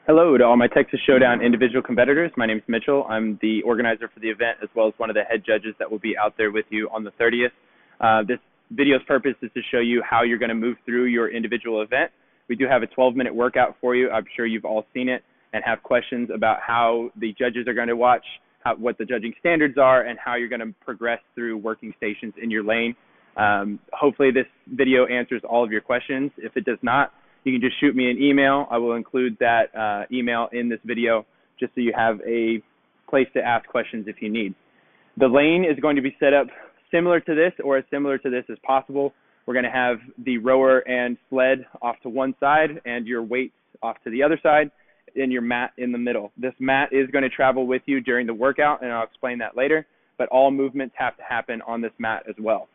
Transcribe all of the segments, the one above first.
Hello to all my Texas Showdown individual competitors. My name is Mitchell. I'm the organizer for the event as well as one of the head judges that will be out there with you on the 30th. This video's purpose is to show you how you're going to move through your individual event. We do have a 12-minute workout for you. I'm sure you've all seen it and have questions about how the judges are going to watch, what the judging standards are, and how you're going to progress through working stations in your lane. Hopefully this video answers all of your questions. If it does not, you can just shoot me an email. I will include that email in this video just so you have a place to ask questions if you need. The lane is going to be set up similar to this or as similar to this as possible. We're going to have the rower and sled off to one side and your weights off to the other side and your mat in the middle. This mat is going to travel with you during the workout, and I'll explain that later, but all movements have to happen on this mat as well.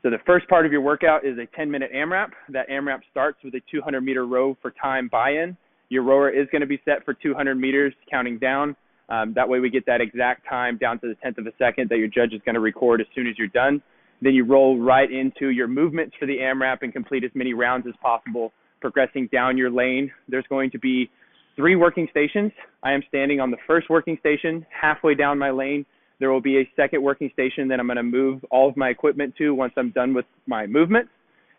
So the first part of your workout is a 10-minute AMRAP. That AMRAP starts with a 200-meter row for time buy-in. Your rower is going to be set for 200 meters counting down. That way we get that exact time down to the 10th of a second that your judge is going to record as soon as you're done. Then you roll right into your movements for the AMRAP and complete as many rounds as possible, progressing down your lane. There's going to be 3 working stations. I am standing on the first working station halfway down my lane. There will be a second working station that I'm going to move all of my equipment to once I'm done with my movements.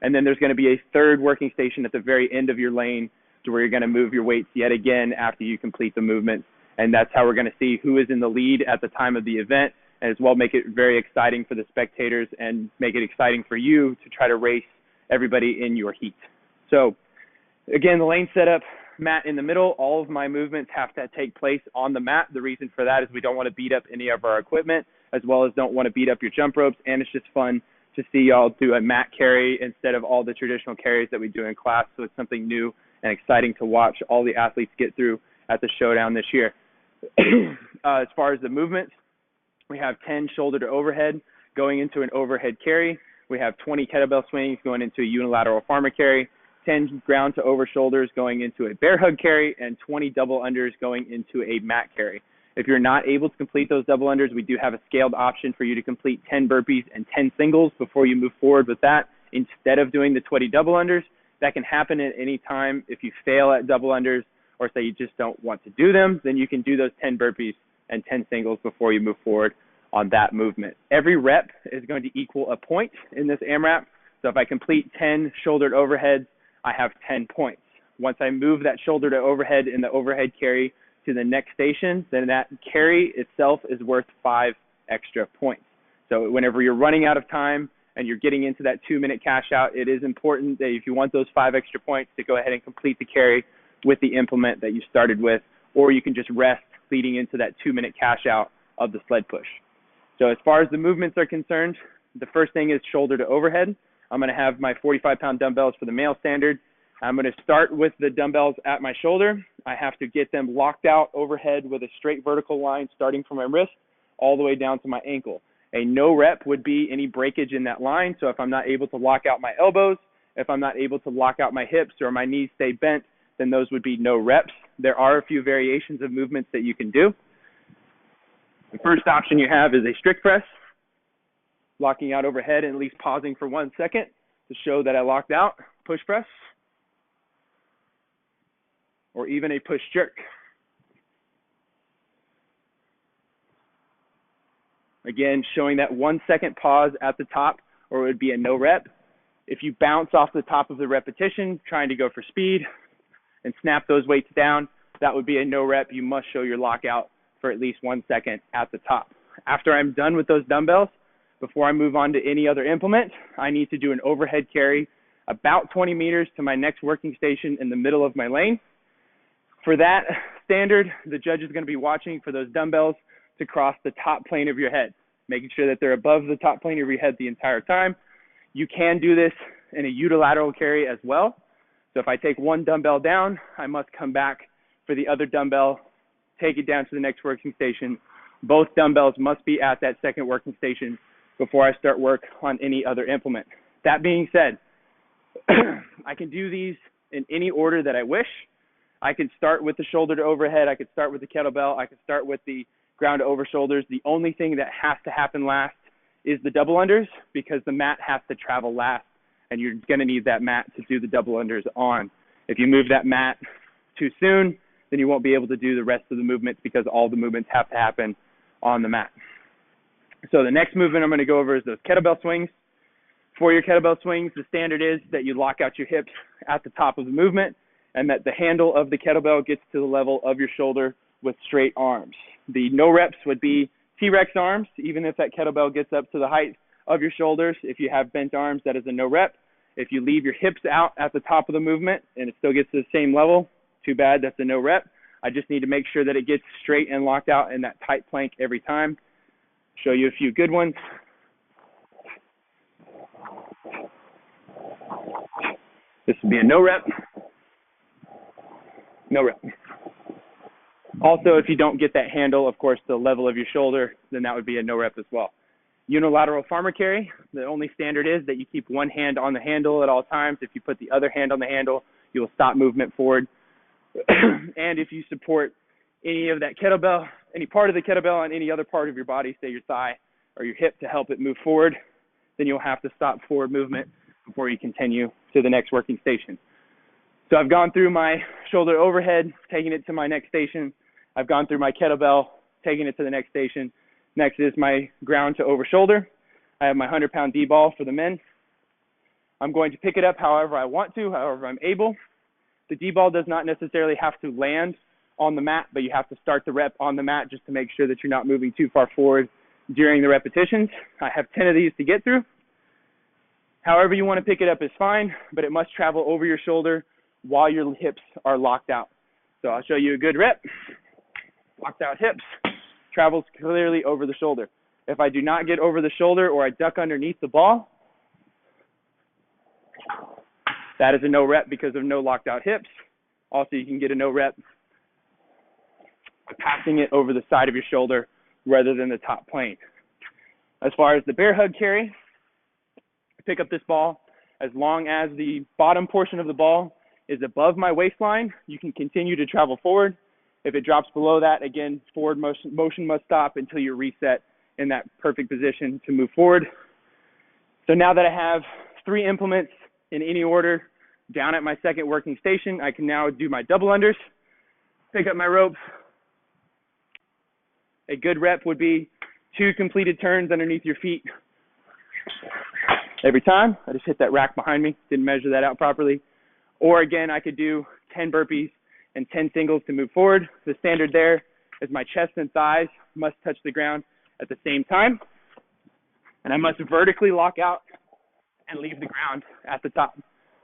And then there's going to be a third working station at the very end of your lane to where you're going to move your weights yet again after you complete the movement. And that's how we're going to see who is in the lead at the time of the event, and as well make it very exciting for the spectators and make it exciting for you to try to race everybody in your heat. So again, the lane setup, mat in the middle. All of my movements have to take place on the mat. The reason for that is we don't want to beat up any of our equipment, as well as don't want to beat up your jump ropes, and it's just fun to see y'all do a mat carry instead of all the traditional carries that we do in class. So it's something new and exciting to watch all the athletes get through at the Showdown this year. As far as the movements, we have 10 shoulder to overhead going into an overhead carry. We have 20 kettlebell swings going into a unilateral farmer carry, 10 ground to over shoulders going into a bear hug carry, and 20 double unders going into a mat carry. If you're not able to complete those double unders, we do have a scaled option for you to complete 10 burpees and 10 singles before you move forward with that instead of doing the 20 double unders. That can happen at any time. If you fail at double unders or say you just don't want to do them, then you can do those 10 burpees and 10 singles before you move forward on that movement. Every rep is going to equal a point in this AMRAP. So if I complete 10 shouldered overheads, I have 10 points. Once I move that shoulder to overhead in the overhead carry to the next station, then that carry itself is worth 5 extra points. So whenever you're running out of time and you're getting into that 2-minute cash out, it is important that if you want those 5 extra points to go ahead and complete the carry with the implement that you started with, or you can just rest leading into that 2-minute cash out of the sled push. So as far as the movements are concerned, the first thing is shoulder to overhead. I'm going to have my 45-pound dumbbells for the male standard. I'm going to start with the dumbbells at my shoulder. I have to get them locked out overhead with a straight vertical line starting from my wrist all the way down to my ankle. A no rep would be any breakage in that line. So if I'm not able to lock out my elbows, if I'm not able to lock out my hips or my knees stay bent, then those would be no reps. There are a few variations of movements that you can do. The first option you have is a strict press, locking out overhead and at least pausing for 1 second to show that I locked out. Push press, or even a push jerk. Again, showing that 1 second pause at the top, or it would be a no rep. If you bounce off the top of the repetition, trying to go for speed and snap those weights down, that would be a no rep. You must show your lockout for at least 1 second at the top. After I'm done with those dumbbells, before I move on to any other implement, I need to do an overhead carry about 20 meters to my next working station in the middle of my lane. For that standard, the judge is going to be watching for those dumbbells to cross the top plane of your head, making sure that they're above the top plane of your head the entire time. You can do this in a unilateral carry as well. So if I take one dumbbell down, I must come back for the other dumbbell, take it down to the next working station. Both dumbbells must be at that second working station before I start work on any other implement. That being said, I can do these in any order that I wish. I can start with the shoulder to overhead. I could start with the kettlebell. I could start with the ground to over shoulders. The only thing that has to happen last is the double unders, because the mat has to travel last, and you're going to need that mat to do the double unders on. If you move that mat too soon, then you won't be able to do the rest of the movements because all the movements have to happen on the mat. So the next movement I'm going to go over is those kettlebell swings. For your kettlebell swings, the standard is that you lock out your hips at the top of the movement and that the handle of the kettlebell gets to the level of your shoulder with straight arms. The no reps would be T-Rex arms, even if that kettlebell gets up to the height of your shoulders. If you have bent arms, that is a no rep. If you leave your hips out at the top of the movement and it still gets to the same level, too bad, that's a no rep. I just need to make sure that it gets straight and locked out in that tight plank every time. Show you a few good ones. This would be a no rep. No rep. Also, if you don't get that handle, of course, the level of your shoulder, then that would be a no rep as well. Unilateral farmer carry, the only standard is that you keep one hand on the handle at all times. If you put the other hand on the handle, you will stop movement forward. And if you support any of that kettlebell, any part of the kettlebell on any other part of your body, say your thigh or your hip, to help it move forward, then you'll have to stop forward movement before you continue to the next working station. So I've gone through my shoulder overhead, taking it to my next station. I've gone through my kettlebell, taking it to the next station. Next is my ground to over shoulder. I have my 100-pound D-ball for the men. I'm going to pick it up however I want to, however I'm able. The D-ball does not necessarily have to land on the mat, but you have to start the rep on the mat just to make sure that you're not moving too far forward during the repetitions. I have 10 of these to get through. However you want to pick it up is fine, but it must travel over your shoulder while your hips are locked out. So I'll show you a good rep. Locked out hips, travels clearly over the shoulder. If I do not get over the shoulder or I duck underneath the ball, that is a no rep because of no locked out hips. Also, you can get a no rep by passing it over the side of your shoulder rather than the top plane. As far as the bear hug carry, I pick up this ball. As long as the bottom portion of the ball is above my waistline, you can continue to travel forward. If it drops below that, again, forward motion must stop until you're reset in that perfect position to move forward. So now that I have 3 implements in any order down at my second working station, I can now do my double unders, pick up my rope. A good rep would be 2 completed turns underneath your feet every time. I just hit that rack behind me, didn't measure that out properly. Or again, I could do 10 burpees and 10 singles to move forward. The standard there is my chest and thighs must touch the ground at the same time. And I must vertically lock out and leave the ground at the top.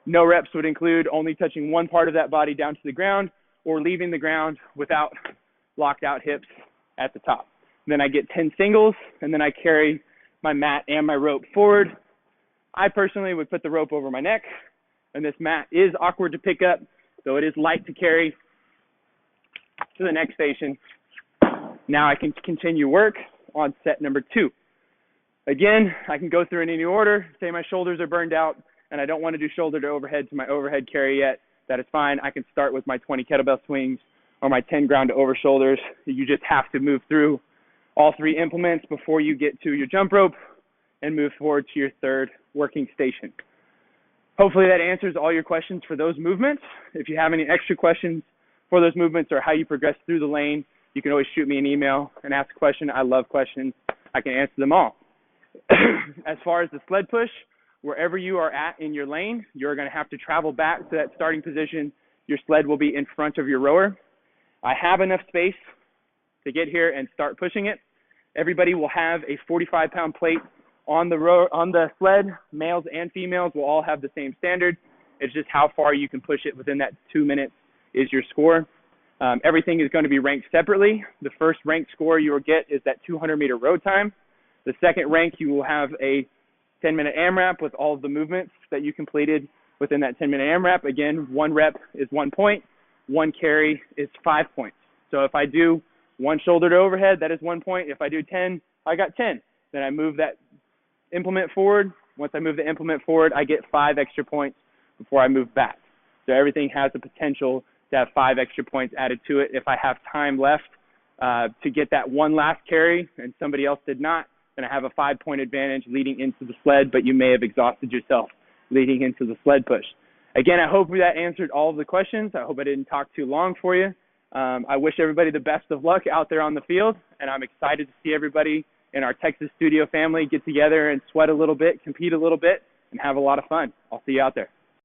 No reps would include only touching one part of that body down to the ground or leaving the ground without locked out hips at the top. Then I get 10 singles, and then I carry my mat and my rope forward. I personally would put the rope over my neck, and this mat is awkward to pick up, so it is light to carry to the next station. Now I can continue work on set number 2. Again, I can go through in any order. Say my shoulders are burned out and I don't want to do shoulder to overhead to my overhead carry yet. That is fine. I can start with my 20 kettlebell swings or my 10 ground to over shoulders. You just have to move through all 3 implements before you get to your jump rope and move forward to your third working station. Hopefully that answers all your questions for those movements. If you have any extra questions for those movements or how you progress through the lane, you can always shoot me an email and ask a question. I love questions. I can answer them all. As far as the sled push, wherever you are at in your lane, you're going to have to travel back to that starting position. Your sled will be in front of your rower. I have enough space to get here and start pushing it. Everybody will have a 45-pound plate on the sled. Males and females will all have the same standard. It's just how far you can push it within that 2 minutes is your score. Everything is going to be ranked separately. The first ranked score you will get is that 200-meter road time. The second rank, you will have a 10-minute AMRAP with all of the movements that you completed within that 10-minute AMRAP. Again, 1 rep is 1 point. 1 carry is 5 points. So if I do 1 shoulder to overhead, that is 1 point. If I do 10, I got 10. Then I move that implement forward. Once I move the implement forward, I get 5 extra points before I move back. So everything has the potential to have 5 extra points added to it. If I have time left to get that 1 last carry and somebody else did not, then I have a 5-point advantage leading into the sled, but you may have exhausted yourself leading into the sled push. Again, I hope that answered all of the questions. I hope I didn't talk too long for you. I wish everybody the best of luck out there on the field, and I'm excited to see everybody in our Texas studio family get together and sweat a little bit, compete a little bit, and have a lot of fun. I'll see you out there.